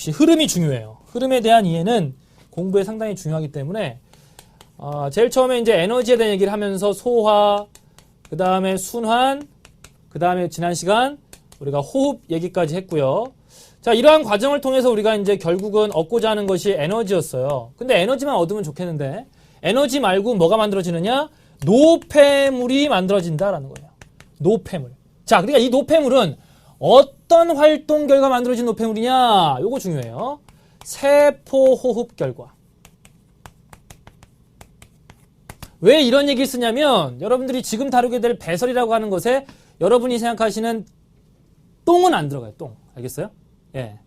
역시 흐름이 중요해요. 흐름에 대한 이해는 공부에 상당히 중요하기 때문에 제일 처음에 이제 에너지에 대한 얘기를 하면서 소화, 그 다음에 순환, 그 다음에 지난 시간 우리가 호흡 얘기까지 했고요. 자, 이러한 과정을 통해서 우리가 이제 결국은 얻고자 하는 것이 에너지였어요. 근데 에너지만 얻으면 좋겠는데 에너지 말고 뭐가 만들어지느냐? 노폐물이 만들어진다라는 거예요. 노폐물. 자, 그러니까 이 노폐물은 어떤 활동 결과 만들어진 노폐물이냐? 요거 중요해요. 세포 호흡 결과. 왜 이런 얘기를 쓰냐면 여러분들이 지금 다루게 될 배설이라고 하는 것에 여러분이 생각하시는 똥은 안 들어가요. 똥. 알겠어요? 예.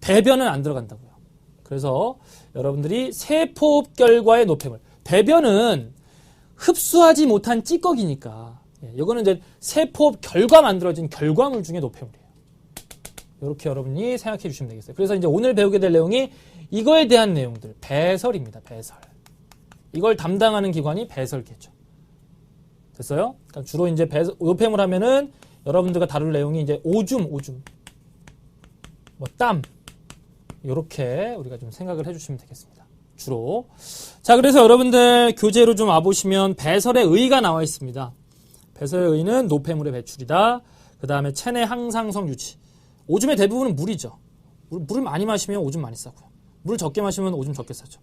대변은 안 들어간다고요. 그래서 여러분들이 세포 호흡 결과의 노폐물. 대변은 흡수하지 못한 찌꺼기니까. 예. 이거는 이제 세포 호흡 결과 만들어진 결과물 중에 노폐물이에요. 이렇게 여러분이 생각해 주시면 되겠어요. 그래서 이제 오늘 배우게 될 내용이 이거에 대한 내용들. 배설입니다. 배설. 이걸 담당하는 기관이 배설계죠. 됐어요? 그러니까 주로 이제 노폐물 하면은 여러분들과 다룰 내용이 이제 오줌, 뭐 땀, 요렇게 우리가 좀 생각을 해주시면 되겠습니다. 주로. 자, 그래서 여러분들 교재로 좀 와보시면 배설의 의의가 나와 있습니다. 배설의 의의는 노폐물의 배출이다. 그 다음에 체내 항상성 유지. 오줌의 대부분은 물이죠. 물을 많이 마시면 오줌 많이 싸고요. 물을 적게 마시면 오줌 적게 싸죠.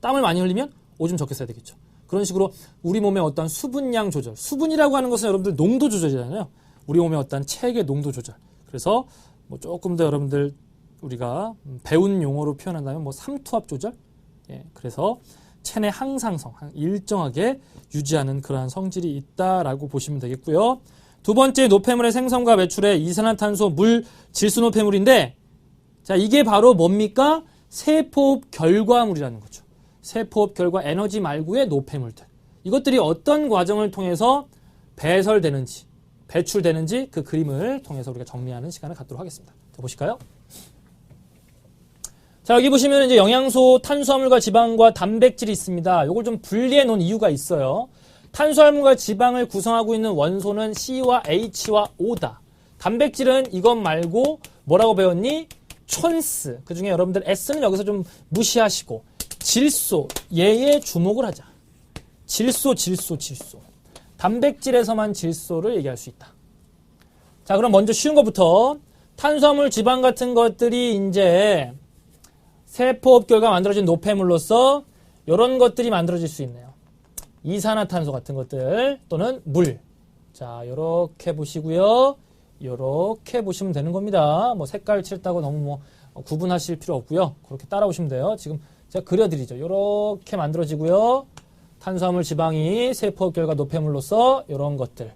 땀을 많이 흘리면 오줌 적게 써야 되겠죠. 그런 식으로 우리 몸의 어떤 수분량 조절. 수분이라고 하는 것은 여러분들 농도 조절이잖아요. 우리 몸의 어떤 체액의 농도 조절. 그래서 뭐 조금 더 여러분들 우리가 배운 용어로 표현한다면 뭐 삼투압 조절. 예, 그래서 체내 항상성, 일정하게 유지하는 그러한 성질이 있다라고 보시면 되겠고요. 두 번째 노폐물의 생성과 배출의 이산화탄소, 물, 질소 노폐물인데, 자, 이게 바로 뭡니까? 세포호흡 결과물이라는 거죠. 세포호흡 결과 에너지 말고의 노폐물들. 이것들이 어떤 과정을 통해서 배설되는지, 배출되는지 그 그림을 통해서 우리가 정리하는 시간을 갖도록 하겠습니다. 자, 보실까요? 자, 여기 보시면 이제 영양소, 탄수화물과 지방과 단백질이 있습니다. 이걸 좀 분리해 놓은 이유가 있어요. 탄수화물과 지방을 구성하고 있는 원소는 C와 H와 O다. 단백질은 이것 말고 뭐라고 배웠니? 촌스. 그 중에 여러분들 S는 여기서 좀 무시하시고 질소, 얘에 주목을 하자. 질소. 단백질에서만 질소를 얘기할 수 있다. 자, 그럼 먼저 쉬운 것부터 탄수화물, 지방 같은 것들이 이제 세포호흡 결과 만들어진 노폐물로서 이런 것들이 만들어질 수 있네요. 이산화탄소 같은 것들 또는 물. 자, 요렇게 보시고요. 요렇게 보시면 되는 겁니다. 뭐 색깔 칠했다고 너무 뭐 구분하실 필요 없고요. 그렇게 따라오시면 돼요. 지금 제가 그려드리죠. 요렇게 만들어지고요. 탄수화물, 지방이 세포호흡 결과 노폐물로서 이런 것들이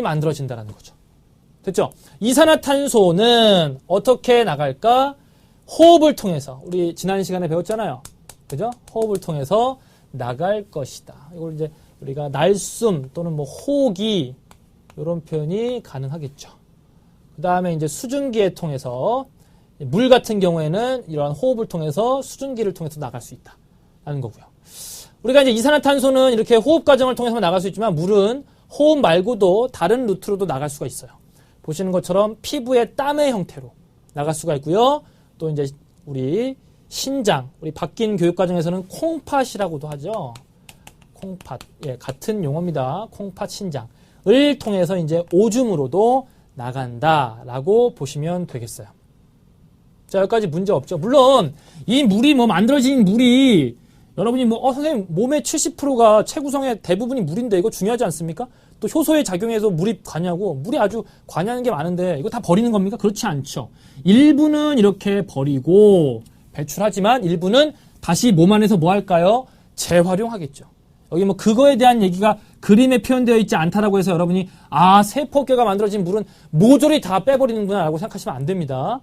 만들어진다는 거죠. 됐죠? 이산화탄소는 어떻게 나갈까? 호흡을 통해서. 우리 지난 시간에 배웠잖아요. 그죠? 호흡을 통해서 나갈 것이다. 이걸 이제 우리가 날숨 또는 뭐 호기 이런 표현이 가능하겠죠. 그 다음에 이제 수증기에 통해서 물 같은 경우에는 이러한 호흡을 통해서 수증기를 통해서 나갈 수 있다라는 거고요. 우리가 이제 이산화탄소는 이렇게 호흡 과정을 통해서 나갈 수 있지만 물은 호흡 말고도 다른 루트로도 나갈 수가 있어요. 보시는 것처럼 피부의 땀의 형태로 나갈 수가 있고요. 또 이제 우리 신장, 우리 바뀐 교육 과정에서는 콩팥이라고도 하죠. 콩팥, 예, 같은 용어입니다. 콩팥 신장을 통해서 이제 오줌으로도 나간다라고 보시면 되겠어요. 자, 여기까지 문제 없죠. 물론 이 물이 뭐 만들어진 물이 여러분이 뭐 선생님 몸의 70%가 체구성의 대부분이 물인데 이거 중요하지 않습니까? 또 효소에 작용해서 물이 관여하고 물이 아주 관여하는 게 많은데 이거 다 버리는 겁니까? 그렇지 않죠. 일부는 이렇게 버리고 배출하지만 일부는 다시 몸 안에서 뭐 할까요? 재활용하겠죠. 여기 뭐 그거에 대한 얘기가 그림에 표현되어 있지 않다라고 해서 여러분이 세포계가 만들어진 물은 모조리 다 빼버리는구나 라고 생각하시면 안 됩니다.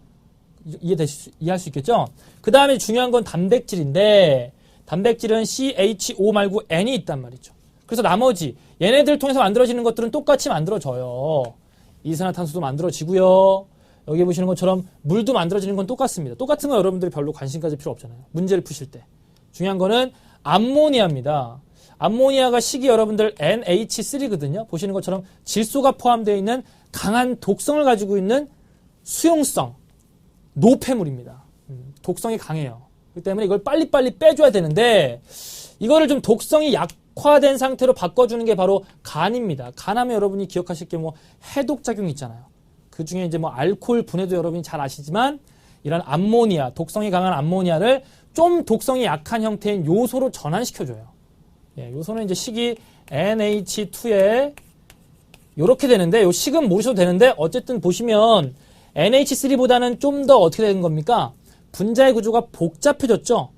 이해할 수 있겠죠? 그 다음에 중요한 건 단백질인데 단백질은 CHO 말고 N이 있단 말이죠. 그래서 나머지 얘네들 통해서 만들어지는 것들은 똑같이 만들어져요. 이산화탄소도 만들어지고요. 여기 보시는 것처럼 물도 만들어지는 건 똑같습니다. 똑같은 거 여러분들이 별로 관심 가질 필요 없잖아요. 문제를 푸실 때. 중요한 거는 암모니아입니다. 암모니아가 식이 여러분들 NH3거든요. 보시는 것처럼 질소가 포함되어 있는 강한 독성을 가지고 있는 수용성 노폐물입니다. 독성이 강해요. 그렇기 때문에 이걸 빨리빨리 빼줘야 되는데 이거를 좀 독성이 약화된 상태로 바꿔주는 게 바로 간입니다. 간하면 여러분이 기억하실 게 뭐 해독작용이 있잖아요. 그 중에 이제 뭐 알코올 분해도 여러분이 잘 아시지만 이런 암모니아, 독성이 강한 암모니아를 좀 독성이 약한 형태인 요소로 전환시켜줘요. 예, 요소는 이제 식이 NH2에 요렇게 되는데 요 식은 모르셔도 되는데 어쨌든 보시면 NH3보다는 좀 더 어떻게 되는 겁니까? 분자의 구조가 복잡해졌죠?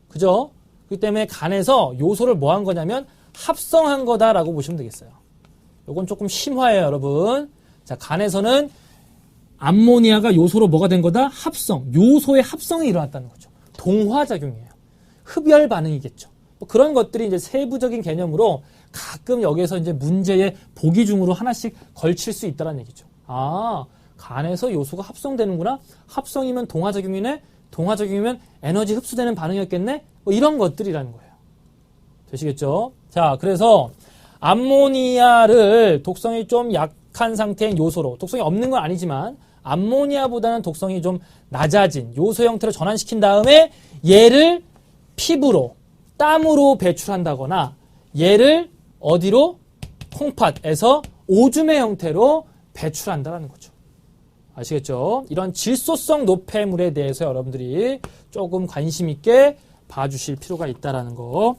그죠? 그렇기 때문에 간에서 요소를 뭐 한 거냐면 합성한 거다라고 보시면 되겠어요. 요건 조금 심화해요, 여러분. 자, 간에서는 암모니아가 요소로 뭐가 된 거다? 합성. 요소의 합성이 일어났다는 거죠. 동화작용이에요. 흡열 반응이겠죠. 뭐 그런 것들이 이제 세부적인 개념으로 가끔 여기에서 이제 문제의 보기 중으로 하나씩 걸칠 수 있다는 얘기죠. 아, 간에서 요소가 합성되는구나? 합성이면 동화작용이네? 동화작용이면 에너지 흡수되는 반응이었겠네? 뭐 이런 것들이라는 거예요. 되시겠죠? 자, 그래서 암모니아를 독성이 좀 약한 상태인 요소로, 독성이 없는 건 아니지만 암모니아보다는 독성이 좀 낮아진 요소 형태로 전환시킨 다음에 얘를 피부로, 땀으로 배출한다거나 얘를 어디로? 콩팥에서 오줌의 형태로 배출한다는 거죠. 아시겠죠? 이런 질소성 노폐물에 대해서 여러분들이 조금 관심 있게 봐주실 필요가 있다는 거